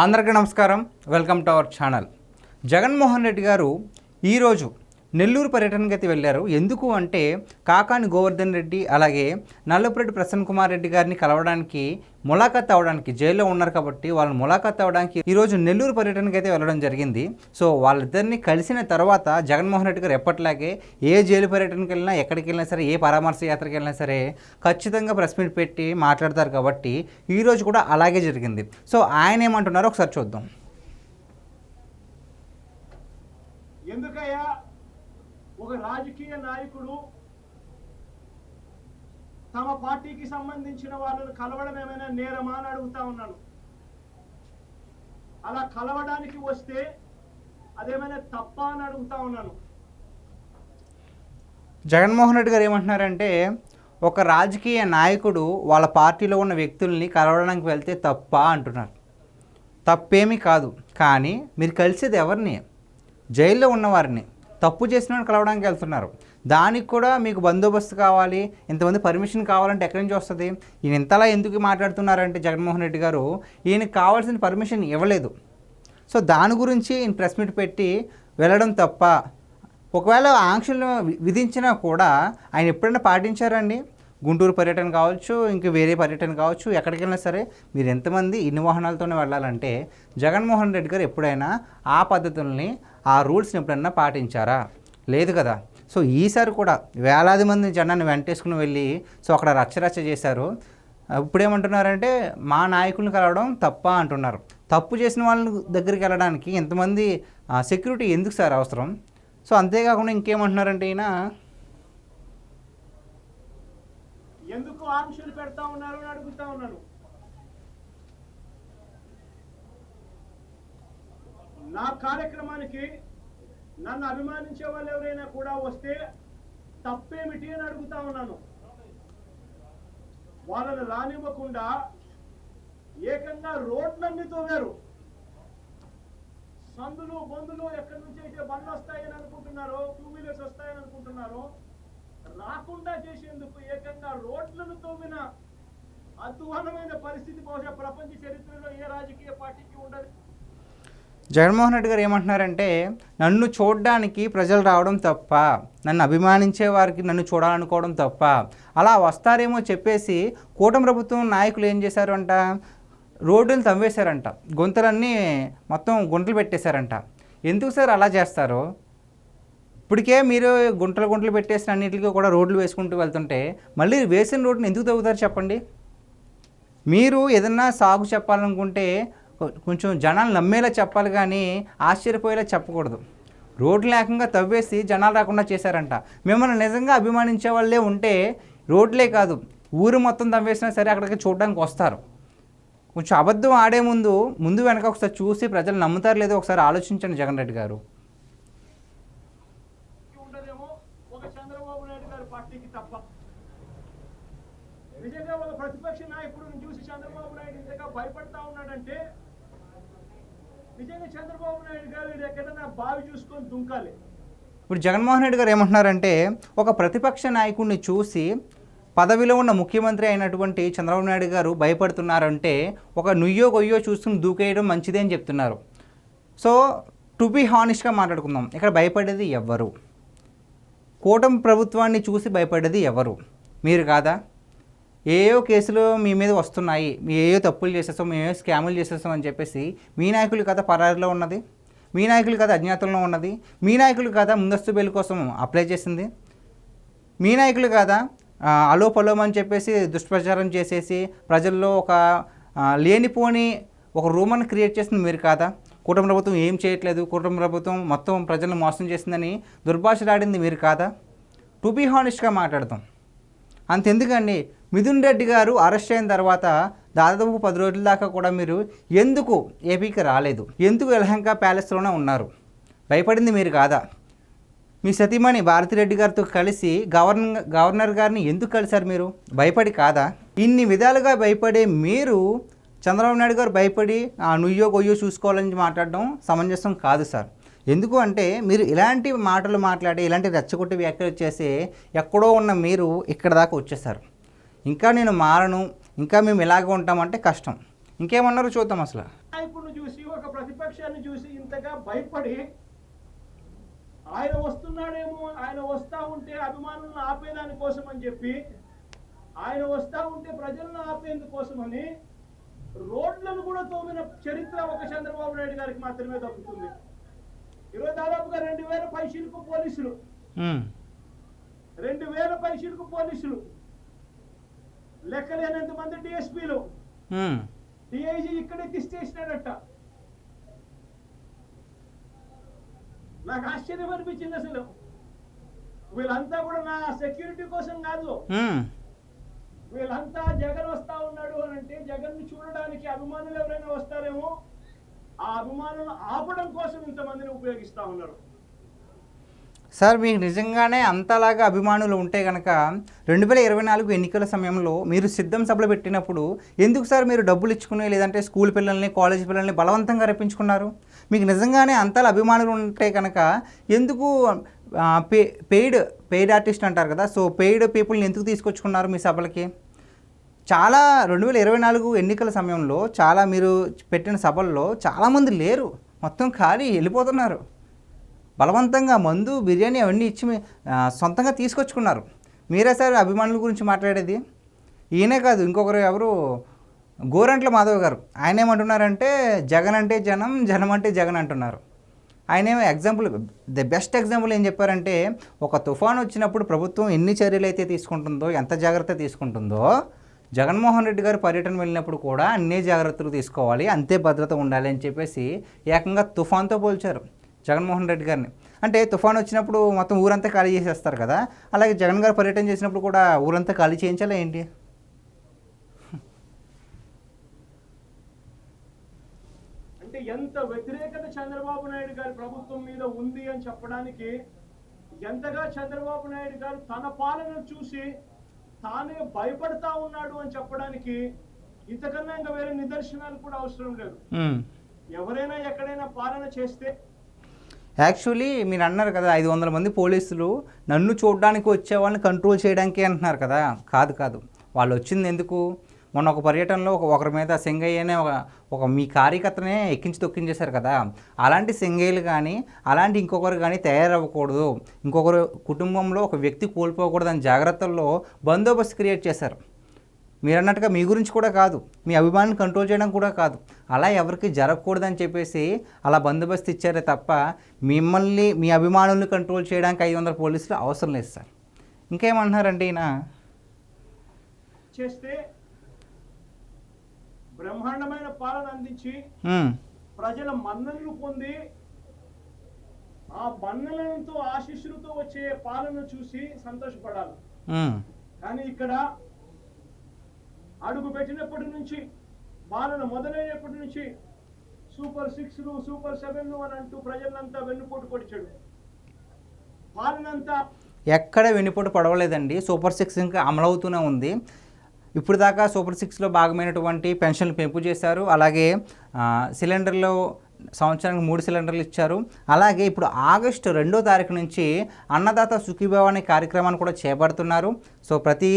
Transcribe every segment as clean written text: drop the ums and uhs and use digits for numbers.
అందరికీ నమస్కారం. Welcome to our channel. Jaganmohan Reddy గారు ఈరోజు నెల్లూరు పర్యటనకి అయితే వెళ్ళారు. ఎందుకు అంటే కాకాని గోవర్ధన్ రెడ్డి అలాగే నల్లపురెడ్డి ప్రసన్న కుమార్ రెడ్డి గారిని కలవడానికి, ములాఖాత్ అవ్వడానికి, జైల్లో ఉన్నారు కాబట్టి వాళ్ళని ములాఖాత్ అవ్వడానికి ఈరోజు నెల్లూరు పర్యటనకి అయితే వెళ్ళడం జరిగింది. సో వాళ్ళిద్దరిని కలిసిన తర్వాత జగన్మోహన్ రెడ్డి గారు ఎప్పటిలాగే ఏ జైలు పర్యటనకి వెళ్ళినా, ఎక్కడికి వెళ్ళినా సరే, ఏ పరామర్శ యాత్రకి వెళ్ళినా సరే ఖచ్చితంగా ప్రెస్ మీట్ పెట్టి మాట్లాడతారు కాబట్టి ఈరోజు కూడా అలాగే జరిగింది. సో ఆయన ఏమంటున్నారో ఒకసారి చూద్దాం. ఎందుకయ్యా ఒక రాజకీయ నాయకుడు తమ పార్టీకి సంబంధించిన వాళ్ళను కలవడం ఏమైనా నేరమా అని అడుగుతా ఉన్నాను. అలా కలవడానికి వస్తే అదేమైనా తప్ప అని అడుగుతా ఉన్నాను. జగన్మోహన్ రెడ్డి గారు ఏమంటున్నారంటే ఒక రాజకీయ నాయకుడు వాళ్ళ పార్టీలో ఉన్న వ్యక్తుల్ని కలవడానికి వెళ్తే తప్ప అంటున్నారు. తప్పేమీ కాదు, కానీ మీరు కలిసేది ఎవరిని? జైల్లో ఉన్నవారిని. తప్పు చేసిన వాళ్ళని కలవడానికి వెళ్తున్నారు. దానికి కూడా మీకు బందోబస్తు కావాలి, ఇంతమంది పర్మిషన్ కావాలంటే ఎక్కడి నుంచి వస్తుంది? ఈయన ఇంతలా ఎందుకు మాట్లాడుతున్నారంటే జగన్మోహన్ రెడ్డి గారు ఈయనకి కావాల్సిన పర్మిషన్ ఇవ్వలేదు. సో దాని గురించి ఈయన ప్రెస్ మీట్ పెట్టి వెళ్ళడం తప్ప. ఒకవేళ ఆంక్షలు విధించినా కూడా ఆయన ఎప్పుడైనా పాటించారండి? గుంటూరు పర్యటన కావచ్చు, ఇంక వేరే పర్యటన కావచ్చు, ఎక్కడికి వెళ్ళినా సరే మీరు ఎంతమంది ఇన్ని వాహనాలతోనే వెళ్ళాలంటే జగన్మోహన్ రెడ్డి గారు ఎప్పుడైనా ఆ పద్ధతుల్ని, ఆ రూల్స్ని ఎప్పుడైనా పాటించారా? లేదు కదా. సో ఈసారి కూడా వేలాది మంది జనాన్ని వెంటేసుకుని వెళ్ళి సో అక్కడ రచ్చరచ్చ చేశారు. ఇప్పుడేమంటున్నారంటే మా నాయకులను కలవడం తప్ప అంటున్నారు. తప్పు చేసిన వాళ్ళ దగ్గరికి వెళ్ళడానికి ఎంతమంది సెక్యూరిటీ ఎందుకు సార్ అవసరం? సో అంతేకాకుండా ఇంకేమంటున్నారంటే ఈయన ఎందుకు ఆంక్షలు పెడతా ఉన్నారు అని అడుగుతా ఉన్నాను. నా కార్యక్రమానికి నన్ను అభిమానించే వాళ్ళు ఎవరైనా కూడా వస్తే తప్పేమిటి అని అడుగుతా ఉన్నాను. వాళ్ళని రానివ్వకుండా ఏకంగా రోడ్లన్నీ తోవారు. సందులు బొందులు ఎక్కడి నుంచి అయితే బండ్లు వస్తాయని అనుకుంటున్నారో, 2 వీలర్స్ వస్తాయని అనుకుంటున్నారో, రాకుండా చేసేందుకు ఏకంగా రోడ్లను తోమిన అధ్వానమైన పరిస్థితి బహుశా ప్రపంచ చరిత్రలో ఏ రాజకీయ పార్టీకి ఉండదు. జగన్మోహన్ రెడ్డి గారు ఏమంటున్నారంటే నన్ను చూడడానికి ప్రజలు రావడం తప్ప, నన్ను అభిమానించే వారికి నన్ను చూడాలనుకోవడం తప్ప. అలా వస్తారేమో చెప్పేసి కూటమి ప్రభుత్వం నాయకులు ఏం చేశారు అంట, రోడ్డులు తవ్వేశారంట, గుంతలన్నీ మొత్తం గుంటలు పెట్టేశారంట. ఎందుకు సార్ అలా చేస్తారు? ఇప్పటికే మీరు గుంటలు పెట్టేసిన అన్నింటికి కూడా రోడ్లు వేసుకుంటూ వెళ్తుంటే మళ్ళీ వేసిన రోడ్డుని ఎందుకు తవ్వుతారు చెప్పండి? మీరు ఏదన్నా సాగు చెప్పాలనుకుంటే కొంచెం జనాలు నమ్మేలా చెప్పాలి, కానీ ఆశ్చర్యపోయేలా చెప్పకూడదు. రోడ్లు లేకుండా తవ్వేసి జనాలు రాకుండా చేశారంట. మిమ్మల్ని నిజంగా అభిమానించే వాళ్ళే ఉంటే రోడ్లే కాదు ఊరు మొత్తం తవ్వేసినా సరే అక్కడికి చూడడానికి వస్తారు. కొంచెం అబద్ధం ఆడే ముందు వెనక ఒకసారి చూసి ప్రజలు నమ్ముతారు లేదో ఒకసారి ఆలోచించండి జగన్ రెడ్డి గారు. పార్టీకి తప్ప నిజంగా ఒక ప్రతిపక్ష నాయకుడిని చూసి చంద్రబాబు నాయుడు ఇంతగా భయపడతా ఉన్నాడంటే నిజంగా చంద్రబాబు నాయుడు గారు ఎక్కడైనా బావి చూసుకొని దుంకాలి. ఇప్పుడు జగన్మోహన్ రెడ్డి గారు ఏమంటున్నారంటే ఒక ప్రతిపక్ష నాయకుడిని చూసి పదవిలో ఉన్న ముఖ్యమంత్రి అయినటువంటి చంద్రబాబు నాయుడు గారు భయపడుతున్నారంటే ఒక నుయ్యో గొయ్యో చూసుకుని దూకేయడం మంచిదే అని చెప్తున్నారు. సో టు బీ హానెస్ట్గా మాట్లాడుకుందాం, ఇక్కడ భయపడేది ఎవ్వరు? కూటమి ప్రభుత్వాన్ని చూసి భయపడేది ఎవరు? మీరు కాదా? ఏయో కేసులు మీ మీద వస్తున్నాయి, మీ ఏయో తప్పులు చేసేస్తాం, మేమేయో స్కాములు చేసేస్తాం అని చెప్పేసి మీ నాయకులు కదా పరారిలో ఉన్నది, మీ నాయకులు కదా అజ్ఞాతంలో ఉన్నది, మీ నాయకులు కదా ముందస్తు బెయిల్ కోసం అప్లై చేసింది, మీ నాయకులు కదా అలో పలోం అని చెప్పేసి దుష్ప్రచారం చేసేసి ప్రజల్లో ఒక లేనిపోని ఒక రూమర్ని క్రియేట్ చేసింది మీరు కాదా? కూటమి ప్రభుత్వం ఏం చేయట్లేదు, కూటమి ప్రభుత్వం మొత్తం ప్రజలను మోసం చేసిందని దుర్భాషలాడింది మీరు కాదా? టు బీ హానెస్ట్గా మాట్లాడతాం. అంతెందుకండి, మిథున్ రెడ్డి గారు అరెస్ట్ అయిన తర్వాత దాదాపు 10 రోజుల దాకా కూడా మీరు ఎందుకు ఏపీకి రాలేదు? ఎందుకు యలహంక ప్యాలెస్లోనే ఉన్నారు? భయపడింది మీరు కాదా? మీ సతీమణి భారతిరెడ్డి గారితో కలిసి గవర్నర్ గారిని ఎందుకు కలిశారు మీరు? భయపడి కాదా? ఇన్ని విధాలుగా భయపడే మీరు చంద్రబాబు నాయుడు గారు భయపడి నుయ్యో గొయ్యో చూసుకోవాలని మాట్లాడడం సమంజసం కాదు సార్. ఎందుకు అంటే మీరు ఇలాంటి మాటలు మాట్లాడి ఇలాంటి రెచ్చగొట్టి వ్యాఖ్యలు చేసి ఎక్కడో ఉన్న మీరు ఇక్కడ దాకా వచ్చేసారు. ఇంకా నేను మారను, ఇంకా మేము ఇలాగే ఉంటామంటే కష్టం. ఇంకేమన్నారో చూద్దాం. అసలు నాయకుడిని చూసి, ఒక ప్రతిపక్షాన్ని చూసి ఇంతగా భయపడి, ఆయన వస్తున్నాడేమో, ఆయన వస్తా ఉంటే అభిమానులను ఆపేదాని కోసం అని చెప్పి, ఆయన వస్తా ఉంటే ప్రజలను ఆపేందుకోసమని రోడ్లను కూడా తోమిన చరిత్ర ఒక చంద్రబాబు నాయుడు గారికి మాత్రమే దక్కుతుంది. ఈరోజు దాదాపుగా 2000 పైచిలకు పోలీసులు, 2000 పైచిలకు పోలీసులు, లెక్కలేనంత మంది డిఎస్పీలు, డిఐజీ ఇక్కడే తిష్టేసినాడట. నాకు ఆశ్చర్యం అనిపించింది. అసలు వీళ్ళంతా కూడా నా సెక్యూరిటీ కోసం కాదు, వీళ్ళంతా జగన్ వస్తా ఉన్నాడు అని అంటే జగన్ ని చూడడానికి అభిమానులు ఎవరైనా వస్తారేమో, ఆ అభిమానులను ఆపడం కోసం ఇంతమందిని ఉపయోగిస్తా ఉన్నారు. సార్ మీకు నిజంగానే అంతలాగా అభిమానులు ఉంటే కనుక 2024 ఎన్నికల సమయంలో మీరు సిద్ధం సభలు పెట్టినప్పుడు ఎందుకు సార్ మీరు డబ్బులు ఇచ్చుకుని లేదంటే స్కూల్ పిల్లల్ని కాలేజ్ పిల్లల్ని బలవంతంగా రప్పించుకున్నారు? మీకు నిజంగానే అంతలా అభిమానులు ఉంటే కనుక ఎందుకు పెయిడ్ ఆర్టిస్ట్ అంటారు కదా, సో పెయిడ్ పీపుల్ని ఎందుకు తీసుకొచ్చుకున్నారు మీ సభలకి? చాలా 2024 ఎన్నికల సమయంలో చాలా మీరు పెట్టిన సభల్లో చాలామంది లేరు, మొత్తం ఖాళీ వెళ్ళిపోతున్నారు. బలవంతంగా మందు బిర్యానీ అవన్నీ ఇచ్చి సొంతంగా తీసుకొచ్చుకున్నారు. మీరే సార్ అభిమానుల గురించి మాట్లాడేది? ఈయనే కాదు, ఇంకొకరు ఎవరు, గోరంట్ల మాధవ్ గారు, ఆయన ఏమంటున్నారంటే జగన్ అంటే జనం, జనం అంటే జగన్ అంటున్నారు. ఆయన ఏమో ఎగ్జాంపుల్, ది బెస్ట్ ఎగ్జాంపుల్ ఏం చెప్పారంటే, ఒక తుఫాను వచ్చినప్పుడు ప్రభుత్వం ఎన్ని చర్యలు అయితే తీసుకుంటుందో, ఎంత జాగ్రత్త తీసుకుంటుందో, జగన్మోహన్ రెడ్డి గారు పర్యటన వెళ్ళినప్పుడు కూడా అన్ని జాగ్రత్తలు తీసుకోవాలి, అంతే భద్రత ఉండాలి అని చెప్పేసి ఏకంగా తుఫాన్తో పోల్చారు జగన్మోహన్ రెడ్డి గారిని. అంటే తుఫాను వచ్చినప్పుడు మొత్తం ఊరంతా ఖాళీ చేసేస్తారు కదా, అలాగే జగన్ గారు పర్యటన చేసినప్పుడు కూడా ఊరంతా ఖాళీ చేయించాలా ఏంటి? అంటే ఎంత వ్యతిరేకత చంద్రబాబు నాయుడు గారి ప్రభుత్వం మీద ఉంది అని చెప్పడానికి, ఎంతగా చంద్రబాబు నాయుడు గారు తన పాలన చూసి తానే భయపడతా ఉన్నాడు అని చెప్పడానికి ఇంతకన్నా ఇంకా వేరే నిదర్శనాలు కూడా అవసరం లేదు. ఎవరైనా ఎక్కడైనా పాలన చేస్తే, యాక్చువల్లీ మీరు అన్నారు కదా 500 మంది పోలీసులు నన్ను చూడడానికి వచ్చే వాళ్ళని కంట్రోల్ చేయడానికి అంటున్నారు కదా, కాదు వాళ్ళు వచ్చింది ఎందుకు? మొన్న ఒక పర్యటనలో ఒకరి మీద సింగయ్య అనే ఒక మీ కార్యకర్తనే ఎక్కించి తొక్కించేశారు కదా, అలాంటి సింగయ్యలు కానీ అలాంటి ఇంకొకరు కానీ తయారవ్వకూడదు, ఇంకొకరు కుటుంబంలో ఒక వ్యక్తి కోల్పోకూడదు అని జాగ్రత్తల్లో బందోబస్తు క్రియేట్ చేశారు. మీరు అన్నట్టుగా మీ గురించి కూడా కాదు, మీ అభిమానులను కంట్రోల్ చేయడం కూడా కాదు, అలా ఎవరికి జరగకూడదని చెప్పేసి అలా బందోబస్తు ఇచ్చారే తప్ప మిమ్మల్ని మీ అభిమానులను కంట్రోల్ చేయడానికి 500 పోలీసులు అవసరం లేదు సార్. ఇంకేమంటున్నారంటే ఈయన చేస్తే బ్రహ్మాండమైన పాలన అందించి ప్రజల మన్ననలు పొంది, ఆ మన్ననలతో ఆశీస్సులతో వచ్చే పాలన చూసి సంతోషపడాలి. కానీ ఇక్కడ అడుగు పెట్టినప్పటి నుంచి, పాలన మొదలైనప్పటి నుంచి సూపర్ 6లు సూపర్ 7లు అని అంటూ ప్రజలంతా వెన్నుపోటు పొడిచాడు. పాలనంతా ఎక్కడ వెన్నుపోటు పడవలేదండి. సూపర్ 6 ఇంకా అమలవుతూనే ఉంది. ఇప్పుడు దాకా సూపర్ 6లో భాగమైనటువంటి పెన్షన్లు పెంపు చేశారు, అలాగే సిలిండర్లో సంవత్సరానికి 3 సిలిండర్లు ఇచ్చారు. అలాగే ఇప్పుడు ఆగస్టు 2వ తారీఖు నుంచి అన్నదాత సుఖీభవ అనే కార్యక్రమాన్ని కూడా చేపడుతున్నారు. సో ప్రతి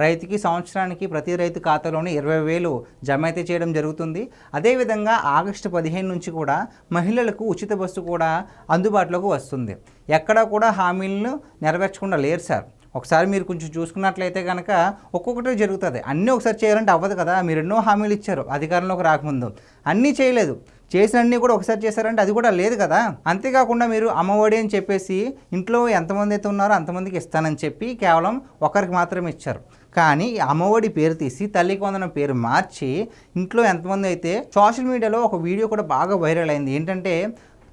రైతుకి సంవత్సరానికి ప్రతి రైతు ఖాతాలోని 20,000 జమ అయితే చేయడం జరుగుతుంది. అదేవిధంగా ఆగస్టు 15 నుంచి కూడా మహిళలకు ఉచిత బస్సు కూడా అందుబాటులోకి వస్తుంది. ఎక్కడా కూడా హామీలను నెరవేర్చకుండా లేరు సార్. ఒకసారి మీరు కొంచెం చూసుకున్నట్లయితే కనుక ఒక్కొక్కటి జరుగుతుంది. అన్నీ ఒకసారి చేయాలంటే అవ్వదు కదా. మీరు ఎన్నో హామీలు ఇచ్చారు అధికారంలోకి రాకముందు, అన్నీ చేయలేదు. చేసినన్నీ కూడా ఒకసారి చేశారంటే అది కూడా లేదు కదా. అంతేకాకుండా మీరు అమ్మఒడి అని చెప్పేసి ఇంట్లో ఎంతమంది అయితే ఉన్నారో అంతమందికి ఇస్తానని చెప్పి కేవలం ఒకరికి మాత్రమే ఇచ్చారు. కానీ అమ్మఒడి పేరు తీసి తల్లికి వందనం పేరు మార్చి ఇంట్లో ఎంతమంది అయితే, సోషల్ మీడియాలో ఒక వీడియో కూడా బాగా వైరల్ అయింది. ఏంటంటే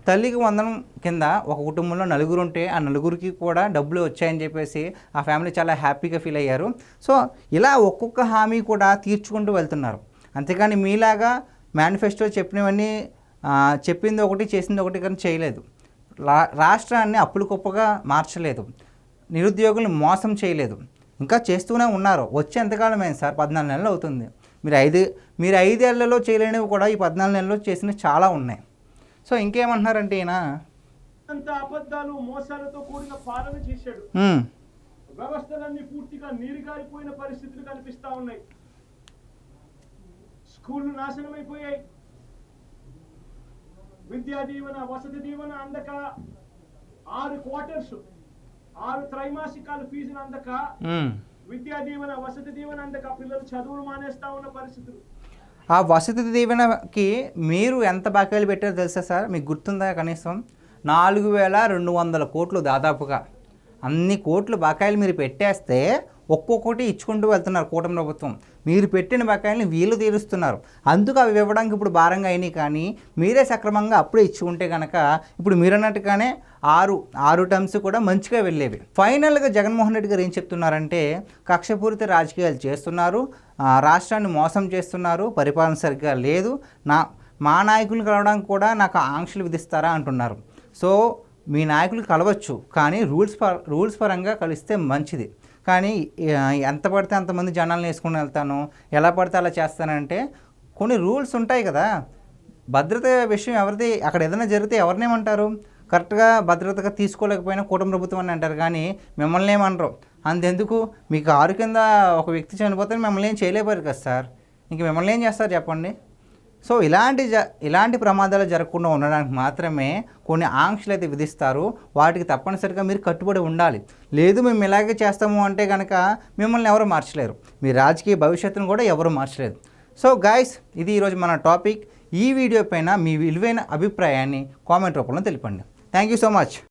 తల్లికి వందనం కింద ఒక కుటుంబంలో 4 ఉంటే ఆ 4కి కూడా డబ్బులు వచ్చాయని చెప్పేసి ఆ ఫ్యామిలీ చాలా హ్యాపీగా ఫీల్ అయ్యారు. సో ఇలా ఒక్కొక్క హామీ కూడా తీర్చుకుంటూ వెళ్తున్నారు. అంతేకాని మీలాగా మేనిఫెస్టో చెప్పినవన్నీ చెప్పింది ఒకటి చేసింది ఒకటి కానీ చేయలేదు. రాష్ట్రాన్ని అప్పులు కుప్పగా మార్చలేదు, నిరుద్యోగులను మోసం చేయలేదు, ఇంకా చేస్తూనే ఉన్నారు. వచ్చే ఎంతకాలమైంది సార్? 14 నెలలు అవుతుంది. మీరు 5 ఏళ్లలో చేయలేనివి కూడా ఈ 14 నెలల్లో చేసినవి చాలా ఉన్నాయి. సో ఇంకేమంటున్నారంటే ఈయన అంత అబద్ధాలు మోసాలతో కూడిన పాలన చేశాడు. వ్యవస్థలన్నీ పూర్తిగా నీరుగారిపోయిన పరిస్థితులు కనిపిస్తా ఉన్నాయి. స్కూళ్ళు నాశనం అయిపోయాయి, విద్యా దీవెన వసతి దీవెన అందక 6 క్వార్టర్స్ 6 త్రైమాసికాలు ఫీజులు అందక విద్యా దీవెన వసతి దీవెన అందక పిల్లలు చదువులు మానేస్తా ఉన్న పరిస్థితులు. ఆ వసతి దీవెనకి మీరు ఎంత బకాయిలు పెట్టారో తెలుసా సార్? మీకు గుర్తుందా? కనీసం 4,200 కోట్లు దాదాపుగా అన్ని కోట్లు బకాయిలు మీరు పెట్టేస్తే ఒక్కొక్కటి ఇచ్చుకుంటూ వెళ్తున్నారు కూటమి ప్రభుత్వం. మీరు పెట్టిన బకాయిల్ని వీళ్ళు తీరుస్తున్నారు. అందుకు అవి ఇవ్వడానికి ఇప్పుడు భారంగా అయినాయి. కానీ మీరే సక్రమంగా అప్పుడే ఇచ్చుకుంటే కనుక ఇప్పుడు మీరు అన్నట్టుగానే 6 టర్మ్స్ కూడా మంచిగా వెళ్ళేవి. ఫైనల్గా జగన్మోహన్ రెడ్డి గారు ఏం చెప్తున్నారంటే కక్షపూరిత రాజకీయాలు చేస్తున్నారు, రాష్ట్రాన్ని మోసం చేస్తున్నారు, పరిపాలన సరిగ్గా లేదు, మా నాయకులు కలవడానికి కూడా నాకు ఆంక్షలు విధిస్తారా అంటున్నారు. సో మీ నాయకులు కలవచ్చు, కానీ రూల్స్ పరంగా కలిస్తే మంచిది. కానీ ఎంత పడితే అంతమంది జనాలను వేసుకుని వెళ్తాను, ఎలా పడితే అలా చేస్తానంటే కొన్ని రూల్స్ ఉంటాయి కదా. భద్రత విషయం ఎవరిది, అక్కడ ఏదైనా జరిగితే ఎవరినేమంటారు? కరెక్ట్గా భద్రతగా తీసుకోలేకపోయినా కూటమి ప్రభుత్వం అని అంటారు, కానీ మిమ్మల్ని ఏమనరు. అంతెందుకు, మీకు 6 కింద ఒక వ్యక్తి చనిపోతే మిమ్మల్ని ఏం చేయలేపారు కదా సార్, ఇంక మిమ్మల్ని ఏం చేస్తారు చెప్పండి. సో ఇలాంటి ప్రమాదాలు జరగకుండా ఉండడానికి మాత్రమే కొన్ని ఆంక్షలు అయితే విధిస్తారు. వాటికి తప్పనిసరిగా మీరు కట్టుబడి ఉండాలి. లేదు మేము ఇలాగే చేస్తాము అంటే కనుక మిమ్మల్ని ఎవరు మార్చలేరు, మీ రాజకీయ భవిష్యత్తును కూడా ఎవరు మార్చలేరు. సో గైస్, ఇది ఈరోజు మన టాపిక్. ఈ వీడియో పైన మీ విలువైన అభిప్రాయాన్ని కామెంట్ రూపంలో తెలిపండి. Thank you so much.